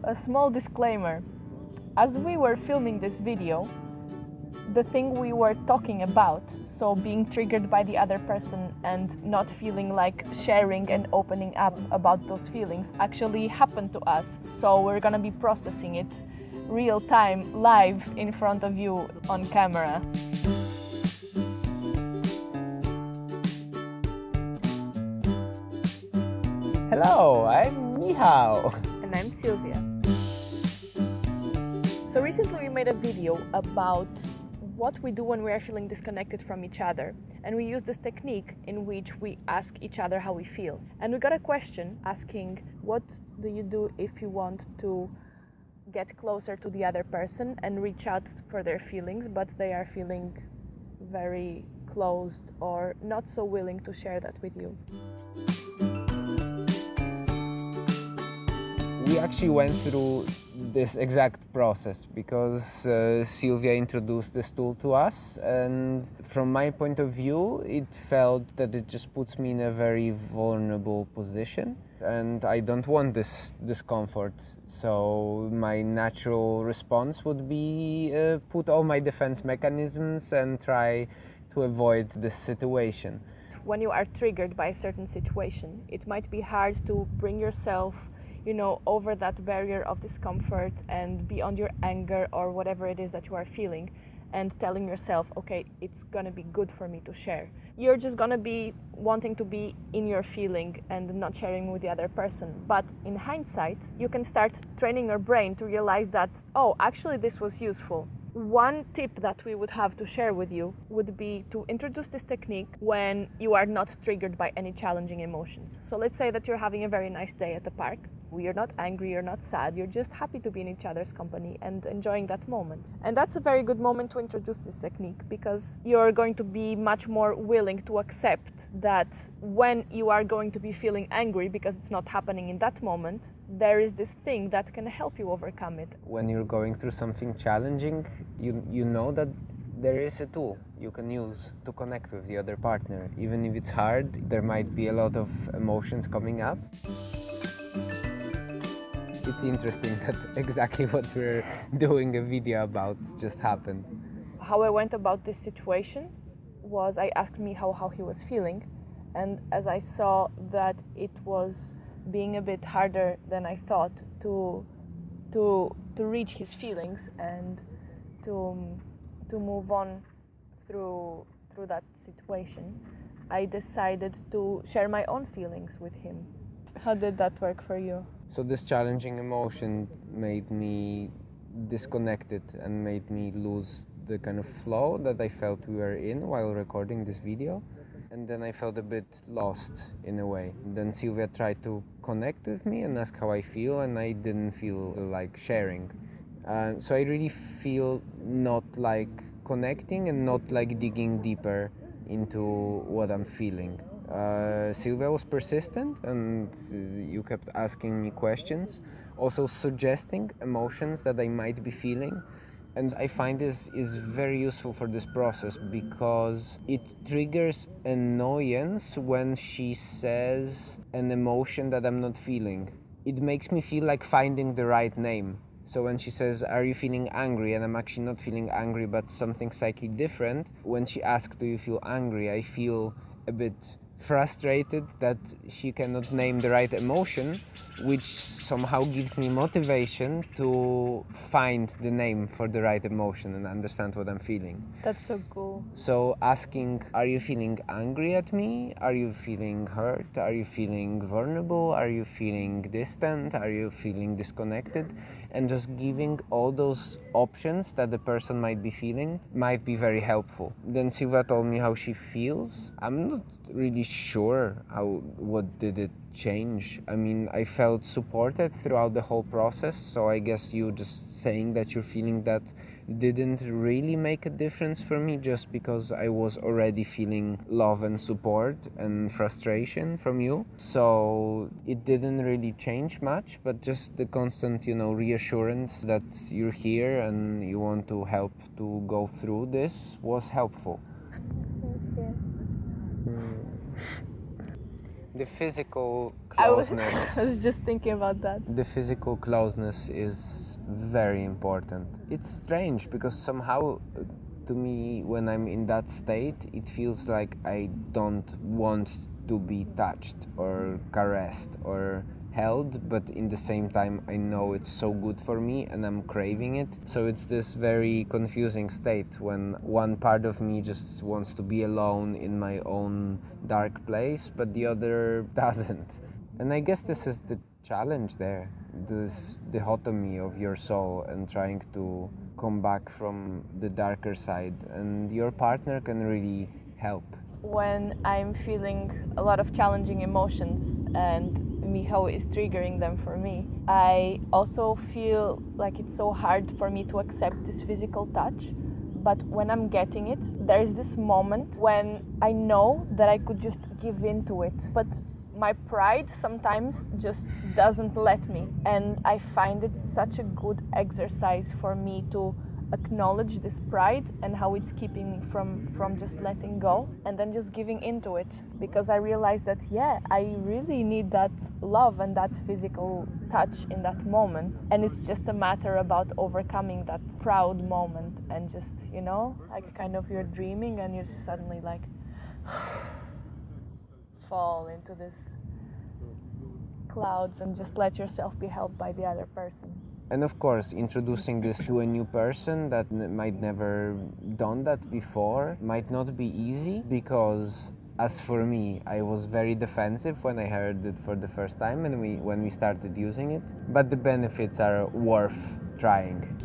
A small disclaimer. As we were filming this video, the thing we were talking about, so being triggered by the other person and not feeling like sharing and opening up about those feelings, actually happened to us. So we're gonna be processing it real time, live in front of you on camera. Hello, I'm Michal. And I'm Silvia. So recently we made a video about what we do when we are feeling disconnected from each other, and we use this technique in which we ask each other how we feel. And we got a question asking, what do you do if you want to get closer to the other person and reach out for their feelings, but they are feeling very closed or not so willing to share that with you? We actually went through this exact process because Silvia introduced this tool to us, and from my point of view it felt that it just puts me in a very vulnerable position, and I don't want this discomfort. So my natural response would be put all my defense mechanisms and try to avoid this situation. When you are triggered by a certain situation, it might be hard to bring yourself over that barrier of discomfort and beyond your anger or whatever it is that you are feeling, and telling yourself, okay, it's gonna be good for me to share. You're just gonna be wanting to be in your feeling and not sharing with the other person. But in hindsight, you can start training your brain to realize that, oh, actually this was useful. One tip that we would have to share with you would be to introduce this technique when you are not triggered by any challenging emotions. So let's say that you're having a very nice day at the park. You're not angry, you're not sad, you're just happy to be in each other's company and enjoying that moment. And that's a very good moment to introduce this technique, because you're going to be much more willing to accept that when you are going to be feeling angry because it's not happening in that moment, there is this thing that can help you overcome it. When you're going through something challenging, you know that there is a tool you can use to connect with the other partner. Even if it's hard, there might be a lot of emotions coming up. It's interesting that exactly what we're doing a video about just happened. How I went about this situation was I asked Michal how he was feeling, and as I saw that it was being a bit harder than I thought to reach his feelings and to move on through that situation, I decided to share my own feelings with him. How did that work for you? So this challenging emotion made me disconnected and made me lose the kind of flow that I felt we were in while recording this video. And then I felt a bit lost in a way. Then Silvia tried to connect with me and ask how I feel, and I didn't feel like sharing. So I really feel not like connecting and not like digging deeper into what I'm feeling. Silvia was persistent, and you kept asking me questions, also suggesting emotions that I might be feeling. And I find this is very useful for this process because it triggers annoyance when she says an emotion that I'm not feeling. It makes me feel like finding the right name. So when she says, are you feeling angry? And I'm actually not feeling angry, but something slightly different. When she asks, do you feel angry? I feel a bit frustrated that she cannot name the right emotion, which somehow gives me motivation to find the name for the right emotion and understand what I'm feeling. That's so cool. So asking, are you feeling angry at me? Are you feeling hurt? Are you feeling vulnerable? Are you feeling distant? Are you feeling disconnected? And just giving all those options that the person might be feeling might be very helpful. Then Silva told me how she feels. I'm not really sure what did it change. I mean, I felt supported throughout the whole process, so I guess you just saying that you're feeling that didn't really make a difference for me, just because I was already feeling love and support and frustration from you. So it didn't really change much, but just the constant, reassurance that you're here and you want to help to go through this was helpful. Thank you. The physical I was closeness. just thinking about that. The physical closeness is very important. It's strange because somehow, to me, when I'm in that state, it feels like I don't want to be touched or caressed or held, but in the same time I know it's so good for me and I'm craving it. So it's this very confusing state when one part of me just wants to be alone in my own dark place, but the other doesn't. And I guess this is the challenge there, this dichotomy of your soul and trying to come back from the darker side, and your partner can really help. When I'm feeling a lot of challenging emotions and Michal is triggering them for me, I also feel like it's so hard for me to accept this physical touch. But when I'm getting it, there's this moment when I know that I could just give in to it. But my pride sometimes just doesn't let me. And I find it such a good exercise for me to acknowledge this pride and how it's keeping me from just letting go and then just giving into it, because I realize that I really need that love and that physical touch in that moment, and it's just a matter about overcoming that proud moment and just like kind of you're dreaming and you're suddenly like fall into this clouds and just let yourself be held by the other person. And of course, introducing this to a new person that might never done that before might not be easy, because as for me, I was very defensive when I heard it for the first time and when we started using it. But the benefits are worth trying.